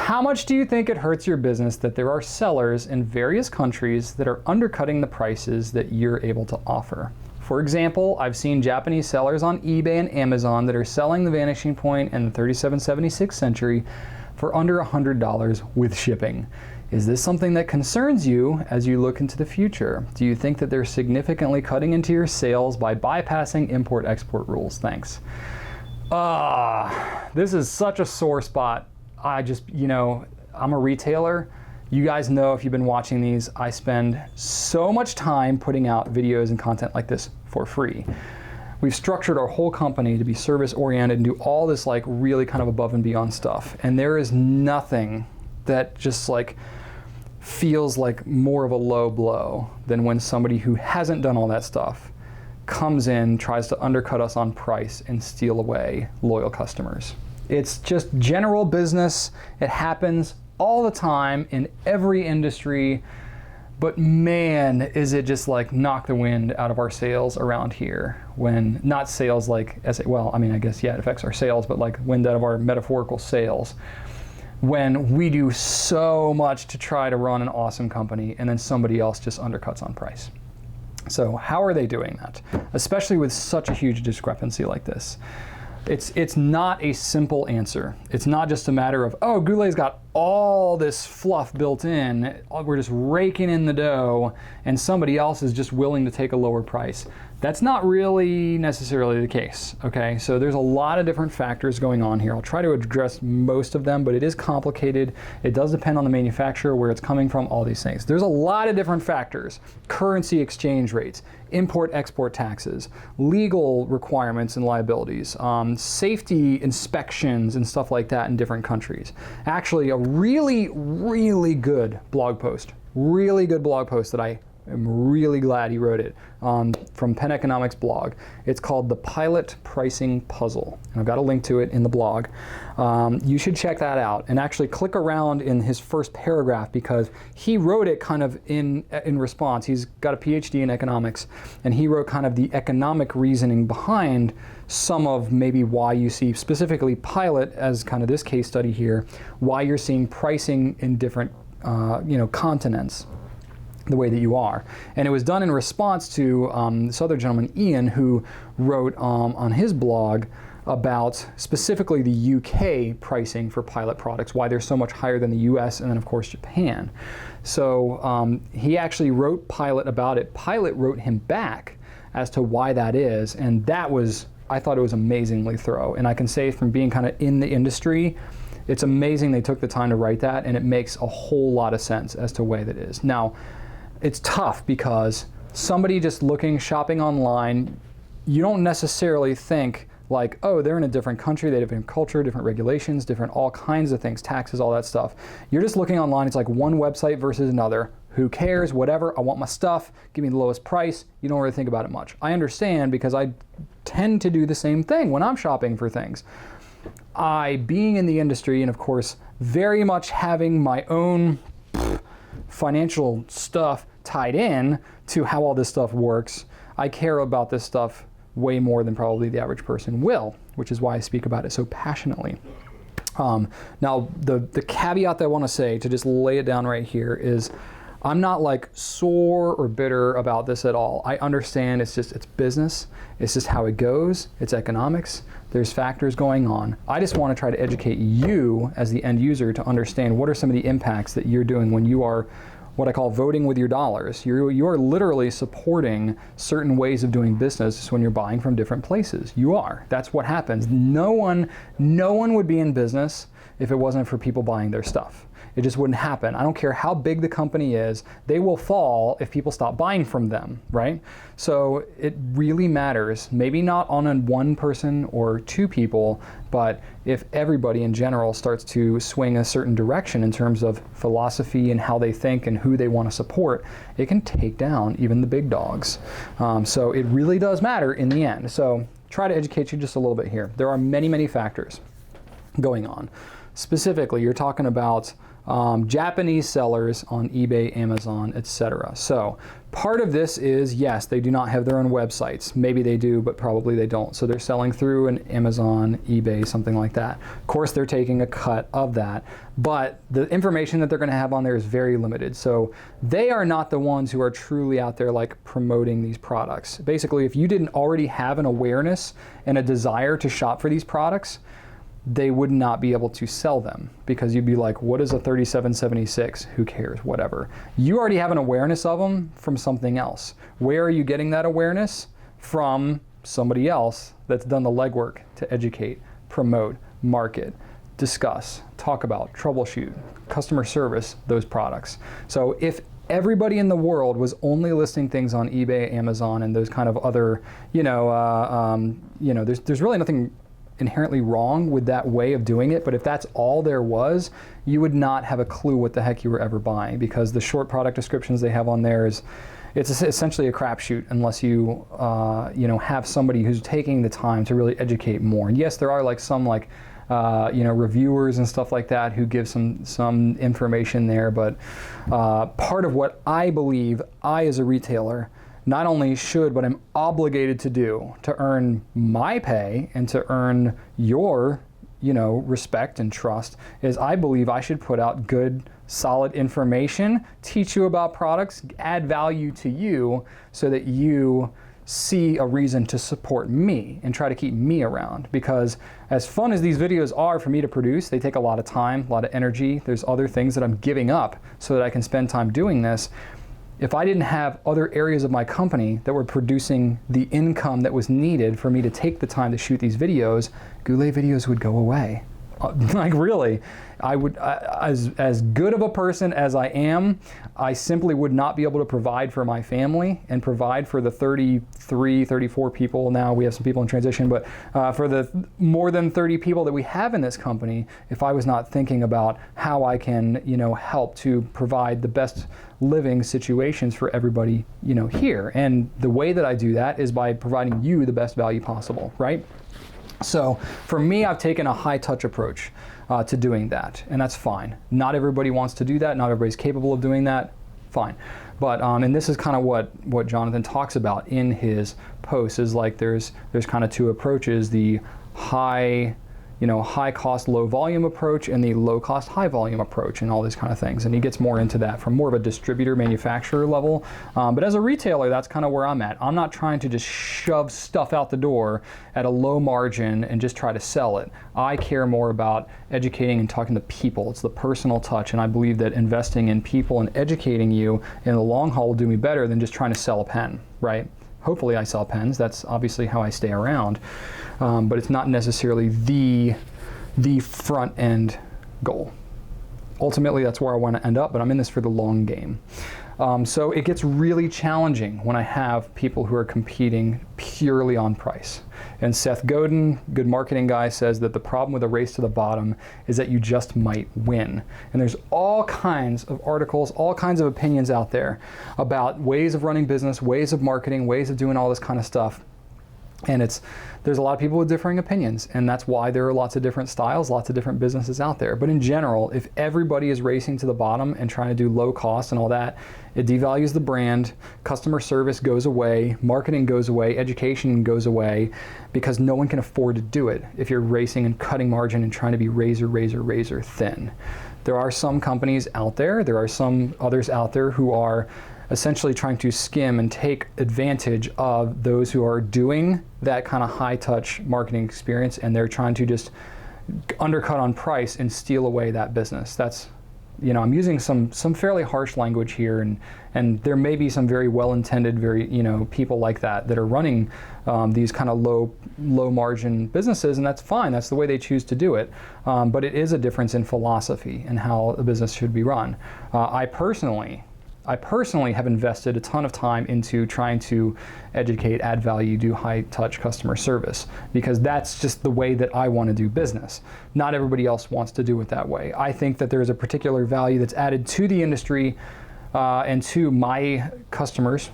How much do you think it hurts your business that there are sellers in various countries that are undercutting the prices that you're able to offer? For example, I've seen Japanese sellers on eBay and Amazon that are selling the Vanishing Point and the 3776 Century for under $100 with shipping. Is this something that concerns you as you look into the future? Do you think that they're significantly cutting into your sales by bypassing import-export rules? Thanks. This is such a sore spot. I'm a retailer. You guys know, if you've been watching these, I spend so much time putting out videos and content like this for free. We've structured our whole company to be service oriented and do all this like really kind of above and beyond stuff. And there is nothing that just like feels like more of a low blow than when somebody who hasn't done all that stuff comes in, tries to undercut us on price and steal away loyal customers. It's just general business. It happens all the time in every industry, but man, is it just like knock the wind out of our sails around here. When, not sales like, well, I mean, I guess, yeah, it affects our sales, but like wind out of our metaphorical sails. When we do so much to try to run an awesome company and then somebody else just undercuts on price. So how are they doing that? Especially with such a huge discrepancy like this. It's not a simple answer. It's not just a matter of, oh, Goulet's got all this fluff built in, we're just raking in the dough, and somebody else is just willing to take a lower price. That's not really necessarily the case, okay? So there's a lot of different factors going on here. I'll try to address most of them, but it is complicated. It does depend on the manufacturer, where it's coming from, all these things. There's a lot of different factors. Currency exchange rates, import-export taxes, legal requirements and liabilities, safety inspections and stuff like that in different countries. Actually, a really, really good blog post that I am really glad he wrote it, from Penn Economics blog. It's called The Pilot Pricing Puzzle, and I've got a link to it in the blog. You should check that out and actually click around in his first paragraph, because he wrote it kind of in response. He's got a PhD in economics, and he wrote kind of the economic reasoning behind some of maybe why you see specifically Pilot as kind of this case study here, why you're seeing pricing in different continents the way that you are. And it was done in response to this other gentleman, Ian, who wrote on his blog about specifically the UK pricing for Pilot products, why they're so much higher than the US and then of course Japan. So he actually wrote Pilot about it. Pilot wrote him back as to why that is, and that was, I thought it was amazingly thorough. And I can say from being kind of in the industry, it's amazing they took the time to write that, and it makes a whole lot of sense as to why that is. Now, it's tough because somebody just shopping online, you don't necessarily think like, oh, they're in a different country, they have different culture, different regulations, different all kinds of things, taxes, all that stuff. You're just looking online, it's like one website versus another. Who cares, whatever, I want my stuff, give me the lowest price. You don't really think about it much. I understand, because I tend to do the same thing when I'm shopping for things. Being in the industry, and of course, very much having my own financial stuff tied in to how all this stuff works, I care about this stuff way more than probably the average person will, which is why I speak about it so passionately. Now, the caveat that I want to say, to just lay it down right here, is I'm not like sore or bitter about this at all. I understand it's business. It's just how it goes. It's economics. There's factors going on. I just want to try to educate you as the end user to understand what are some of the impacts that you're doing when you are what I call voting with your dollars. You are literally supporting certain ways of doing business when you're buying from different places. You are. That's what happens. No one would be in business if it wasn't for people buying their stuff. It just wouldn't happen. I don't care how big the company is, they will fall if people stop buying from them, right? So it really matters, maybe not on a one person or two people, but if everybody in general starts to swing a certain direction in terms of philosophy and how they think and who they want to support, it can take down even the big dogs. So it really does matter in the end. So try to educate you just a little bit here. There are many, many factors going on. specifically, you're talking about Japanese sellers on eBay, Amazon, etc. So part of this is, yes, they do not have their own websites. Maybe they do, but probably they don't. So they're selling through an Amazon, eBay, something like that. Of course, they're taking a cut of that, but the information that they're going to have on there is very limited. So they are not the ones who are truly out there like promoting these products. Basically, if you didn't already have an awareness and a desire to shop for these products, they would not be able to sell them, because you'd be like, what is a 3776? Who cares? Whatever. You already have an awareness of them from something else. Where are you getting that awareness? From somebody else that's done the legwork to educate, promote, market, discuss, talk about, troubleshoot, customer service those products. So if everybody in the world was only listing things on eBay, Amazon, and those kind of other, there's really nothing inherently wrong with that way of doing it, but if that's all there was, you would not have a clue what the heck you were ever buying, because the short product descriptions they have on there it's essentially a crapshoot unless you have somebody who's taking the time to really educate more. And yes, there are like some reviewers and stuff like that who give some information there, but part of what I believe I as a retailer not only should, but I'm obligated to do to earn my pay and to earn your, respect and trust, is I believe I should put out good, solid information, teach you about products, add value to you so that you see a reason to support me and try to keep me around. Because as fun as these videos are for me to produce, they take a lot of time, a lot of energy. There's other things that I'm giving up so that I can spend time doing this. If I didn't have other areas of my company that were producing the income that was needed for me to take the time to shoot these videos, Goulet videos would go away. Like really, I would, as good of a person as I am, I simply would not be able to provide for my family and provide for the 33, 34 people, now we have some people in transition, but for the more than 30 people that we have in this company, if I was not thinking about how I can, help to provide the best living situations for everybody, here. And the way that I do that is by providing you the best value possible, right? So for me, I've taken a high touch approach to doing that, and that's fine. Not everybody wants to do that. Not everybody's capable of doing that. Fine. But and this is kind of what Jonathan talks about in his posts, is like there's kind of two approaches: the high cost, low volume approach, and the low cost, high volume approach, and all these kind of things. And he gets more into that from more of a distributor manufacturer level. But as a retailer, that's kind of where I'm at. I'm not trying to just shove stuff out the door at a low margin and just try to sell it. I care more about educating and talking to people. It's the personal touch, and I believe that investing in people and educating you in the long haul will do me better than just trying to sell a pen, right? Hopefully I sell pens. That's obviously how I stay around. But it's not necessarily the front end goal. Ultimately, that's where I want to end up, but I'm in this for the long game. So it gets really challenging when I have people who are competing purely on price. And Seth Godin, good marketing guy, says that the problem with a race to the bottom is that you just might win. And there's all kinds of articles, all kinds of opinions out there about ways of running business, ways of marketing, ways of doing all this kind of stuff. And there's a lot of people with differing opinions, and that's why there are lots of different styles, lots of different businesses out there. But in general, if everybody is racing to the bottom and trying to do low cost and all that, it devalues the brand, customer service goes away, marketing goes away, education goes away, because no one can afford to do it if you're racing and cutting margin and trying to be razor thin. There are some companies out there, there are some others out there who are essentially trying to skim and take advantage of those who are doing that kind of high touch marketing experience, and they're trying to just undercut on price and steal away that business. That's, I'm using some fairly harsh language here, and there may be some very well-intended, people like that are running these kind of low margin businesses, and that's fine. That's the way they choose to do it. But it is a difference in philosophy and how a business should be run. I personally have invested a ton of time into trying to educate, add value, do high-touch customer service, because that's just the way that I want to do business. Not everybody else wants to do it that way. I think that there's a particular value that's added to the industry and to my customers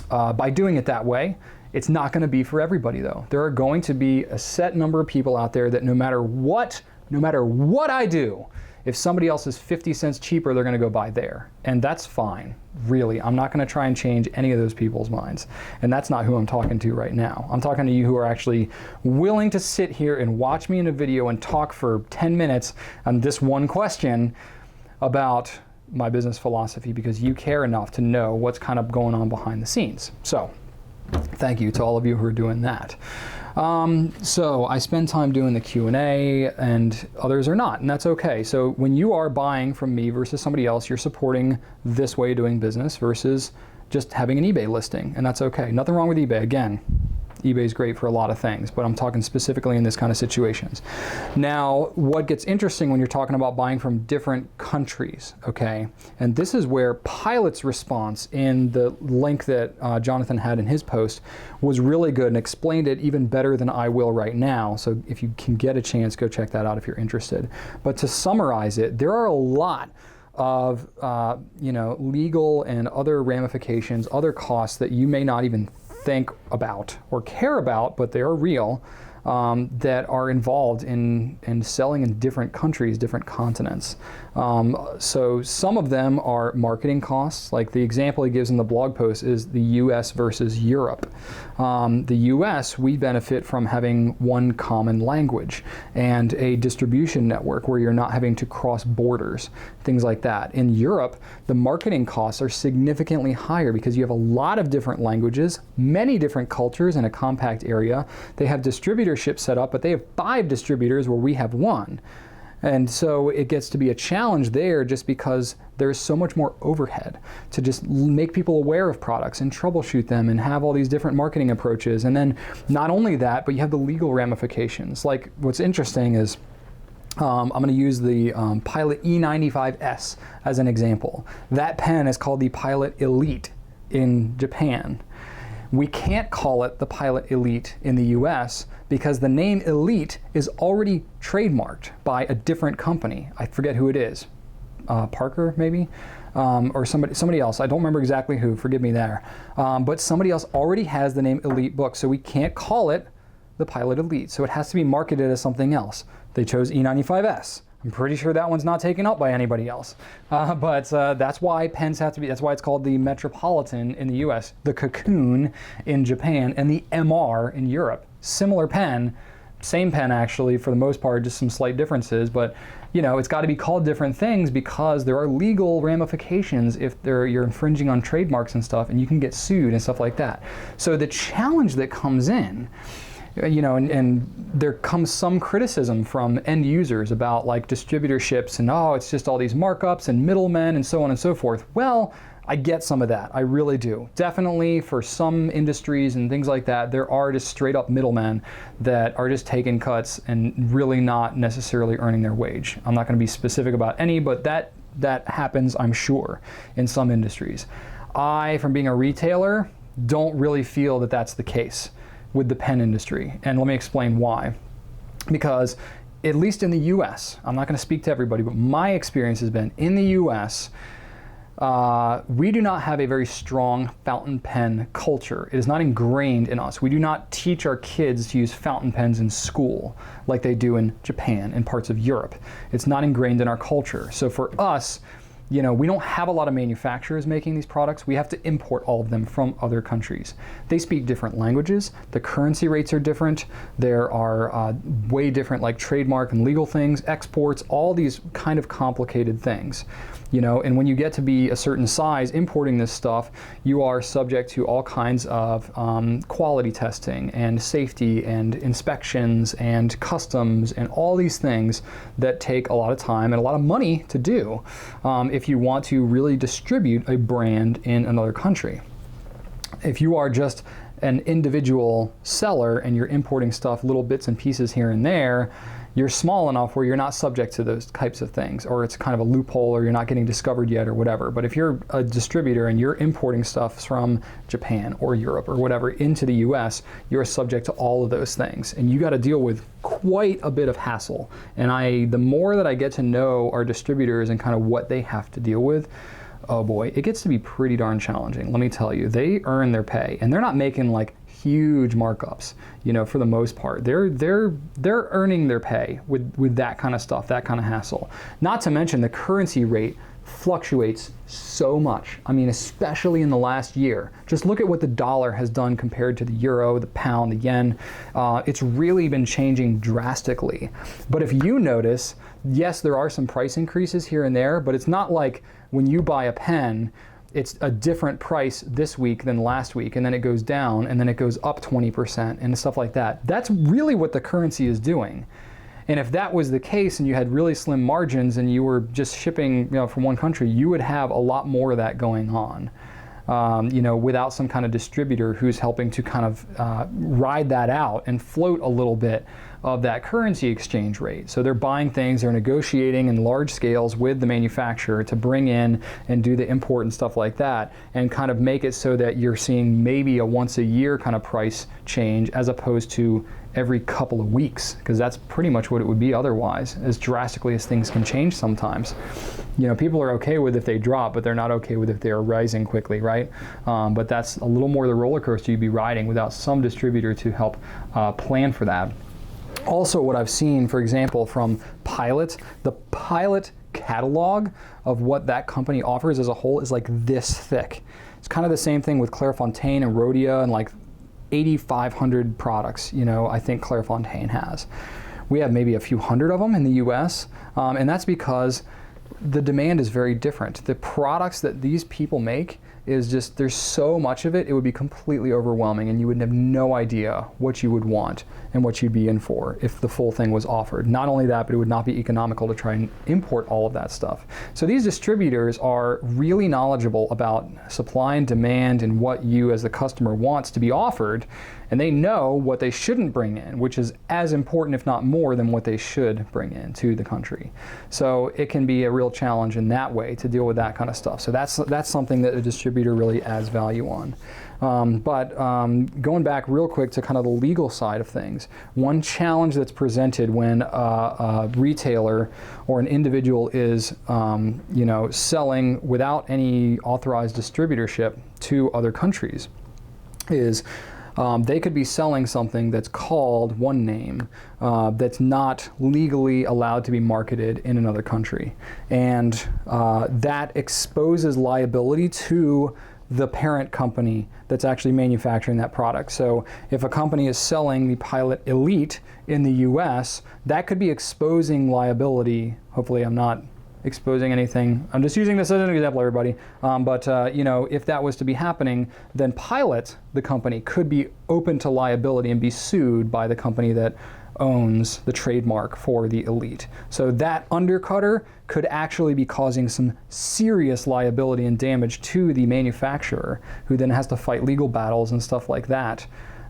by doing it that way. It's not going to be for everybody, though. There are going to be a set number of people out there that no matter what No matter what I do, if somebody else is 50 cents cheaper, they're gonna go buy there. And that's fine, really. I'm not gonna try and change any of those people's minds. And that's not who I'm talking to right now. I'm talking to you who are actually willing to sit here and watch me in a video and talk for 10 minutes on this one question about my business philosophy, because you care enough to know what's kind of going on behind the scenes. So thank you to all of you who are doing that. So I spend time doing the Q&A, and others are not, and that's okay. So when you are buying from me versus somebody else, you're supporting this way of doing business versus just having an eBay listing, and that's okay. Nothing wrong with eBay. Again, eBay is great for a lot of things, but I'm talking specifically in this kind of situations. Now, what gets interesting when you're talking about buying from different countries, okay? And this is where Pilot's response in the link that Jonathan had in his post was really good and explained it even better than I will right now. So if you can get a chance, go check that out if you're interested. But to summarize it, there are a lot of legal and other ramifications, other costs that you may not even think about or care about, but they are real, that are involved in selling in different countries, different continents. So some of them are marketing costs. Like the example he gives in the blog post is the US versus Europe. The US, we benefit from having one common language and a distribution network where you're not having to cross borders, things like that. In Europe, the marketing costs are significantly higher because you have a lot of different languages, many different cultures in a compact area. They have distributorships set up, but they have 5 distributors where we have 1. And so it gets to be a challenge there just because there's so much more overhead to just make people aware of products and troubleshoot them and have all these different marketing approaches. And then not only that, but you have the legal ramifications. Like what's interesting is I'm going to use the Pilot E95S as an example. That pen is called the Pilot Elite in Japan. We can't call it the Pilot Elite in the US because the name Elite is already trademarked by a different company. I forget who it is. Parker, maybe? Or somebody else. I don't remember exactly who, forgive me there. But somebody else already has the name Elite book, so we can't call it the Pilot Elite. So it has to be marketed as something else. They chose E95S. I'm pretty sure that one's not taken up by anybody else. But that's why pens have to be, that's why it's called the Metropolitan in the US, the Cocoon in Japan, and the MR in Europe. Similar pen, same pen actually for the most part, just some slight differences, but it's got to be called different things because there are legal ramifications if you're infringing on trademarks and stuff, and you can get sued and stuff like that. So the challenge that comes in, and there comes some criticism from end users about like distributorships and it's just all these markups and middlemen and so on and so forth. Well, I get some of that, I really do. Definitely for some industries and things like that, there are just straight up middlemen that are just taking cuts and really not necessarily earning their wage. I'm not going to be specific about any, but that happens, I'm sure, in some industries. I, from being a retailer, don't really feel that that's the case with the pen industry, and let me explain why. Because at least in the US, I'm not going to speak to everybody, but my experience has been in the US, we do not have a very strong fountain pen culture. It is not ingrained in us. We do not teach our kids to use fountain pens in school like they do in Japan and parts of Europe. It's not ingrained in our culture. So for us, we don't have a lot of manufacturers making these products. We have to import all of them from other countries. They speak different languages. The currency rates are different. There are way different like trademark and legal things, exports, all these kind of complicated things. And when you get to be a certain size importing this stuff, you are subject to all kinds of quality testing and safety and inspections and customs and all these things that take a lot of time and a lot of money to do if you want to really distribute a brand in another country. If you are just an individual seller and you're importing stuff, little bits and pieces here and there, you're small enough where you're not subject to those types of things, or it's kind of a loophole, or you're not getting discovered yet, or whatever. But if you're a distributor and you're importing stuff from Japan or Europe or whatever into the US, you're subject to all of those things. And you got to deal with quite a bit of hassle. And the more that I get to know our distributors and kind of what they have to deal with, oh boy, it gets to be pretty darn challenging. Let me tell you, they earn their pay, and they're not making like huge markups, for the most part. They're earning their pay with that kind of stuff, that kind of hassle. Not to mention the currency rate fluctuates so much. I mean, especially in the last year. Just look at what the dollar has done compared to the euro, the pound, the yen. It's really been changing drastically. But if you notice, yes, there are some price increases here and there, but it's not like when you buy a pen, it's a different price this week than last week, and then it goes down, and then it goes up 20% and stuff like that. That's really what the currency is doing. And if that was the case and you had really slim margins and you were just shipping from one country, you would have a lot more of that going on, without some kind of distributor who's helping to kind of ride that out and float a little bit of that currency exchange rate. So they're buying things, they're negotiating in large scales with the manufacturer to bring in and do the import and stuff like that, and kind of make it so that you're seeing maybe a once a year kind of price change as opposed to every couple of weeks, because that's pretty much what it would be otherwise, as drastically as things can change sometimes. People are okay with if they drop, but they're not okay with if they are rising quickly, right? But that's a little more the roller coaster you'd be riding without some distributor to help plan for that. Also, what I've seen, for example, from Pilot, the Pilot catalog of what that company offers as a whole is like this thick. It's kind of the same thing with Clairefontaine and Rhodia and like 8,500 products, I think Clairefontaine has. We have maybe a few hundred of them in the US, and that's because the demand is very different. The products that these people make is just, there's so much of it, it would be completely overwhelming and you would have no idea what you would want and what you'd be in for if the full thing was offered. Not only that, but it would not be economical to try and import all of that stuff. So these distributors are really knowledgeable about supply and demand and what you as the customer wants to be offered, and they know what they shouldn't bring in, which is as important, if not more, than what they should bring in to the country. So it can be a real challenge in that way to deal with that kind of stuff. So that's something that a distributor really adds value on. But going back real quick to kind of the legal side of things, one challenge that's presented when a retailer or an individual is selling without any authorized distributorship to other countries is they could be selling something that's called one name that's not legally allowed to be marketed in another country. And that exposes liability to the parent company that's actually manufacturing that product. So if a company is selling the Pilot Elite in the US, that could be exposing liability. Hopefully I'm not exposing anything. I'm just using this as an example, everybody. If that was to be happening, then Pilot, the company, could be open to liability and be sued by the company that owns the trademark for the Elite. So that undercutter could actually be causing some serious liability and damage to the manufacturer, who then has to fight legal battles and stuff like that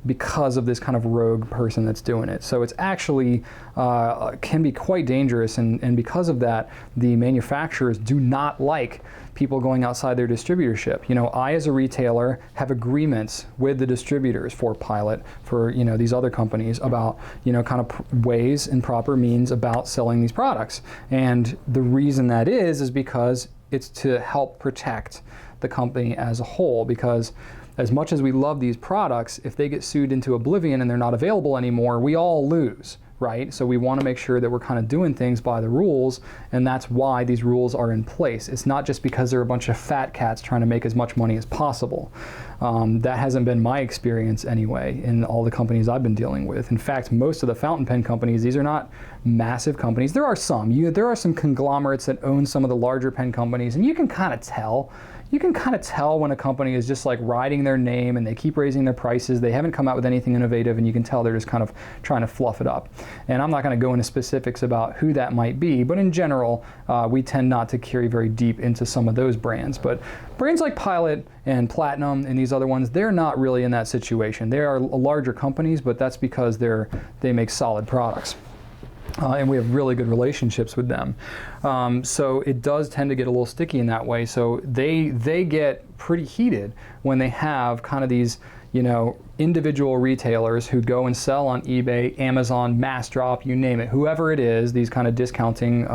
because of this kind of rogue person that's doing it. So it's actually can be quite dangerous, and because of that, the manufacturers do not like people going outside their distributorship. I as a retailer have agreements with the distributors for Pilot, for these other companies, about kind of ways and proper means about selling these products. And the reason that is because it's to help protect the company as a whole, because as much as we love these products, if they get sued into oblivion and they're not available anymore, we all lose, right? So we want to make sure that we're kind of doing things by the rules, and that's why these rules are in place. It's not just because they're a bunch of fat cats trying to make as much money as possible. That hasn't been my experience anyway in all the companies I've been dealing with. In fact, most of the fountain pen companies, these are not massive companies. There are some. There are some conglomerates that own some of the larger pen companies, and you can kind of tell. You can kind of tell when a company is just like riding their name and they keep raising their prices. They haven't come out with anything innovative, and you can tell they're just kind of trying to fluff it up. And I'm not going to go into specifics about who that might be, but in general, we tend not to carry very deep into some of those brands. But brands like Pilot and Platinum and these other ones, they're not really in that situation. They are larger companies, but that's because they make solid products. And we have really good relationships with them. So it does tend to get a little sticky in that way. So they get pretty heated when they have kind of these individual retailers who go and sell on eBay, Amazon, Massdrop, you name it, whoever it is, these kind of discounting,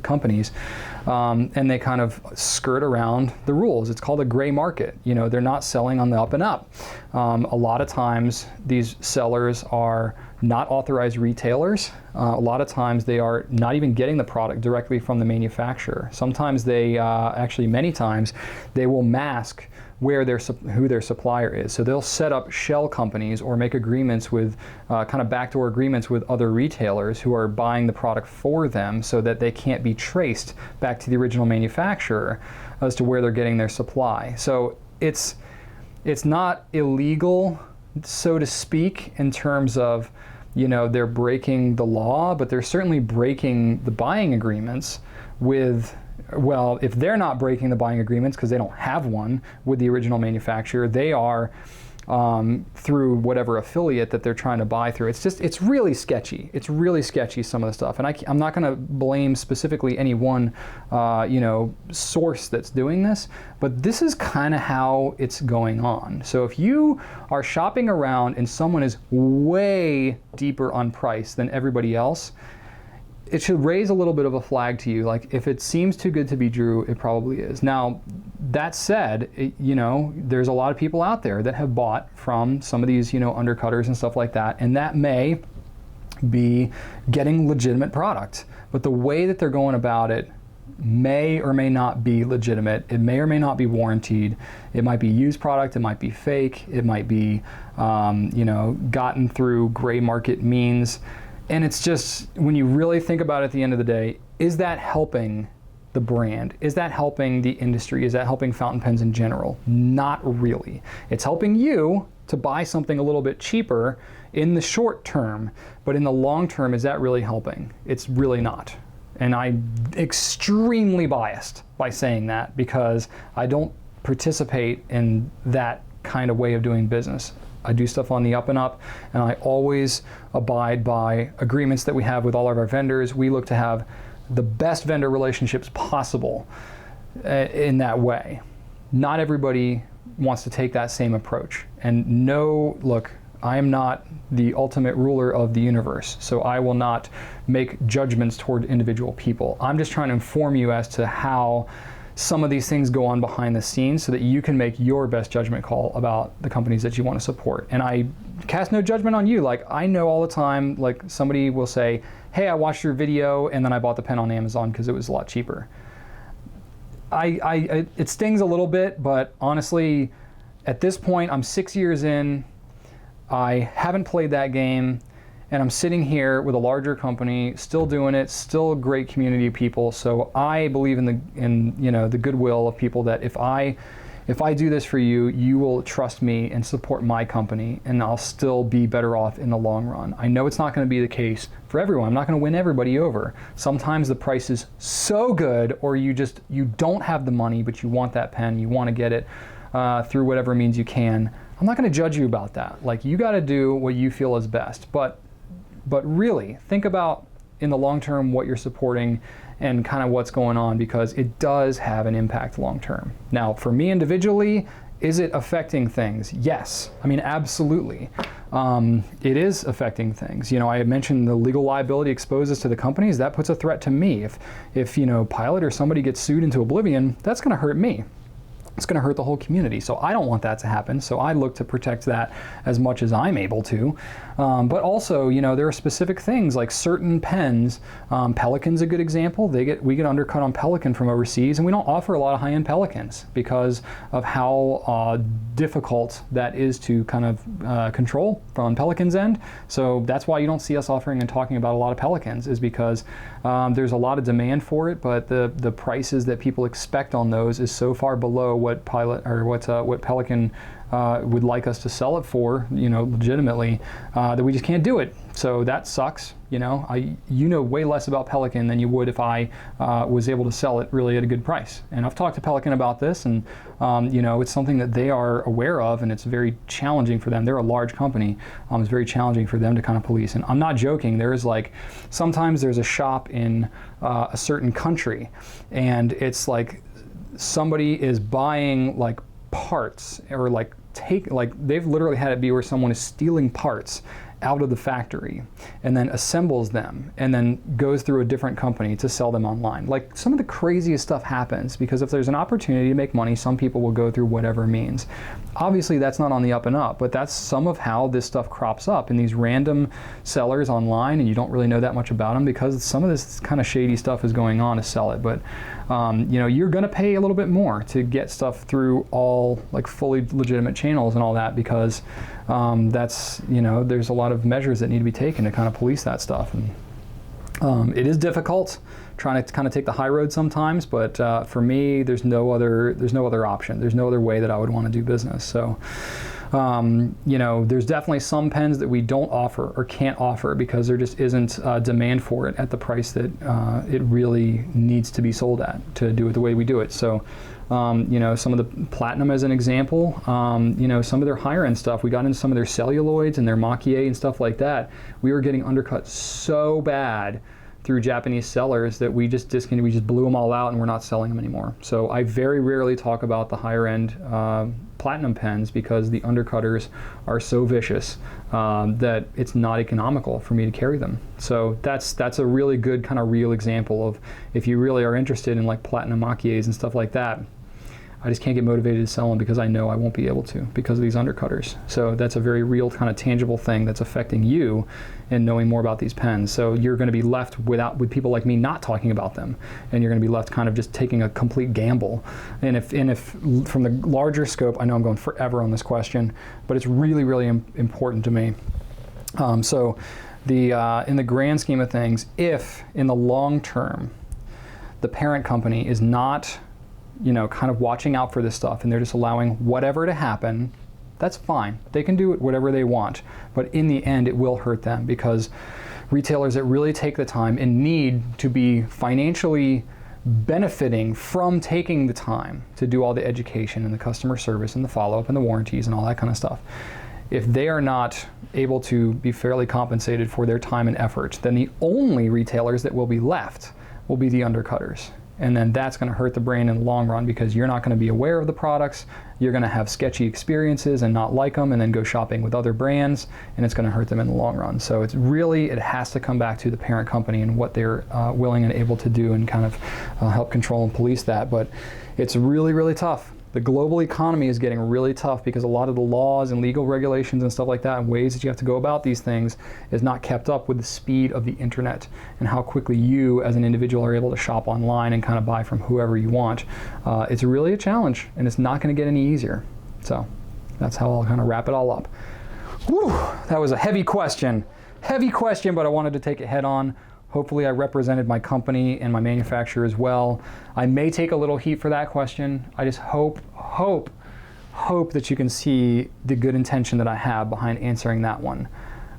companies, and they kind of skirt around the rules. It's called a gray market. They're not selling on the up and up. A lot of times these sellers are not authorized retailers. A lot of times they are not even getting the product directly from the manufacturer. Sometimes they, many times, they will mask who their supplier is. So they'll set up shell companies or make agreements with, kind of backdoor agreements with other retailers who are buying the product for them so that they can't be traced back to the original manufacturer as to where they're getting their supply. So it's not illegal, so to speak, in terms of, they're breaking the law, but they're certainly breaking the buying agreements with, well, if they're not breaking the buying agreements because they don't have one with the original manufacturer, they are through whatever affiliate that they're trying to buy through. It's really sketchy. It's really sketchy, some of the stuff. And I'm not going to blame specifically any one, source that's doing this, but this is kind of how it's going on. So if you are shopping around and someone is way deeper on price than everybody else, it should raise a little bit of a flag to you. Like, if it seems too good to be true, it probably is. Now, that said, there's a lot of people out there that have bought from some of these, undercutters and stuff like that, and that may be getting legitimate product. But the way that they're going about it may or may not be legitimate. It may or may not be warranted. It might be used product. It might be fake. It might be, gotten through gray market means. And it's just, when you really think about it at the end of the day, is that helping the brand? Is that helping the industry? Is that helping fountain pens in general? Not really. It's helping you to buy something a little bit cheaper in the short term, but in the long term, is that really helping? It's really not. And I'm extremely biased by saying that because I don't participate in that kind of way of doing business. I do stuff on the up and up, and I always abide by agreements that we have with all of our vendors. We look to have the best vendor relationships possible in that way. Not everybody wants to take that same approach. And look, I am not the ultimate ruler of the universe, so I will not make judgments toward individual people. I'm just trying to inform you as to how some of these things go on behind the scenes so that you can make your best judgment call about the companies that you want to support. And I cast no judgment on you. Like, I know all the time, like, somebody will say, hey, I watched your video and then I bought the pen on Amazon because it was a lot cheaper. It stings a little bit, but honestly, at this point, I'm 6 years in, I haven't played that game, and I'm sitting here with a larger company, still doing it, still a great community of people. So I believe in the goodwill of people, that if I do this for you, you will trust me and support my company, and I'll still be better off in the long run. I know it's not going to be the case for everyone. I'm not going to win everybody over. Sometimes the price is so good, or you don't have the money, but you want that pen, you want to get it through whatever means you can. I'm not going to judge you about that. Like, you got to do what you feel is best. But really, think about in the long term what you're supporting and kind of what's going on, because it does have an impact long term. Now, for me individually, is it affecting things? Yes. I mean, absolutely. It is affecting things. I had mentioned the legal liability exposes to the companies. That puts a threat to me. If Pilot or somebody gets sued into oblivion, that's going to hurt me. It's going to hurt the whole community. So I don't want that to happen. So I look to protect that as much as I'm able to. But also, there are specific things like certain pens. Pelican's a good example. We get undercut on Pelican from overseas, and we don't offer a lot of high-end Pelicans because of how difficult that is to kind of control from Pelican's end. So that's why you don't see us offering and talking about a lot of Pelicans, is because there's a lot of demand for it, but the prices that people expect on those is so far below what Pelican would like us to sell it for, legitimately, that we just can't do it. So that sucks. You know way less about Pelican than you would if I was able to sell it really at a good price. And I've talked to Pelican about this, and it's something that they are aware of, and it's very challenging for them. They're a large company. It's very challenging for them to kind of police. And I'm not joking. Sometimes there's a shop in a certain country, and it's like somebody is buying like parts or like they've literally had it be where someone is stealing parts out of the factory and then assembles them and then goes through a different company to sell them online. Like, some of the craziest stuff happens because if there's an opportunity to make money, some people will go through whatever means. Obviously that's not on the up and up, but that's some of how this stuff crops up in these random sellers online, and you don't really know that much about them because some of this kind of shady stuff is going on to sell it. But you know, you're gonna pay a little bit more to get stuff through all like fully legitimate channels and all that, because that's, you know, there's a lot of measures that need to be taken to kind of police that stuff. And it is difficult trying to kind of take the high road sometimes, but for me, there's no other option. There's no other way that I would want to do business. So you know, there's definitely some pens that we don't offer or can't offer because there just isn't demand for it at the price that it really needs to be sold at to do it the way we do it. So you know, some of the platinum as an example, you know, some of their higher end stuff, we got into some of their celluloids and their maquillé and stuff like that. We were getting undercut so bad through Japanese sellers that we just discontinued, we just blew them all out and we're not selling them anymore. So I very rarely talk about the higher end platinum pens because the undercutters are so vicious that it's not economical for me to carry them. So that's a really good kind of real example of if you really are interested in like platinum maquillés and stuff like that. I just can't get motivated to sell them because I know I won't be able to because of these undercutters. So that's a very real kind of tangible thing that's affecting you in knowing more about these pens. So you're going to be left with people like me not talking about them, and you're going to be left kind of just taking a complete gamble. And if from the larger scope, I know I'm going forever on this question, but it's really, really important to me. So in the grand scheme of things, if in the long term the parent company is not, you know, kind of watching out for this stuff and they're just allowing whatever to happen, that's fine. They can do it whatever they want, but in the end it will hurt them because retailers that really take the time and need to be financially benefiting from taking the time to do all the education and the customer service and the follow-up and the warranties and all that kind of stuff, if they are not able to be fairly compensated for their time and effort, then the only retailers that will be left will be the undercutters. And then that's going to hurt the brand in the long run because you're not going to be aware of the products, you're going to have sketchy experiences and not like them and then go shopping with other brands, and it's going to hurt them in the long run. So it's really, it has to come back to the parent company and what they're willing and able to do and kind of help control and police that. But it's really, really tough. The global economy is getting really tough because a lot of the laws and legal regulations and stuff like that and ways that you have to go about these things is not kept up with the speed of the internet and how quickly you as an individual are able to shop online and kind of buy from whoever you want. It's really a challenge, and it's not going to get any easier. So that's how I'll kind of wrap it all up. Whew, that was a heavy question, but I wanted to take it head on. Hopefully I represented my company and my manufacturer as well. I may take a little heat for that question. I just hope that you can see the good intention that I have behind answering that one.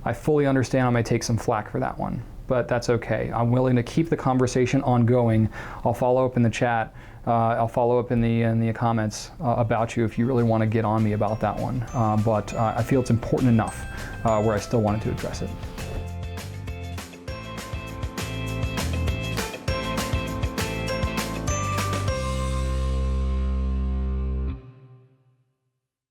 I fully understand I may take some flack for that one, but that's okay. I'm willing to keep the conversation ongoing. I'll follow up in the chat. I'll follow up in the comments about you if you really want to get on me about that one. But I feel it's important enough where I still wanted to address it.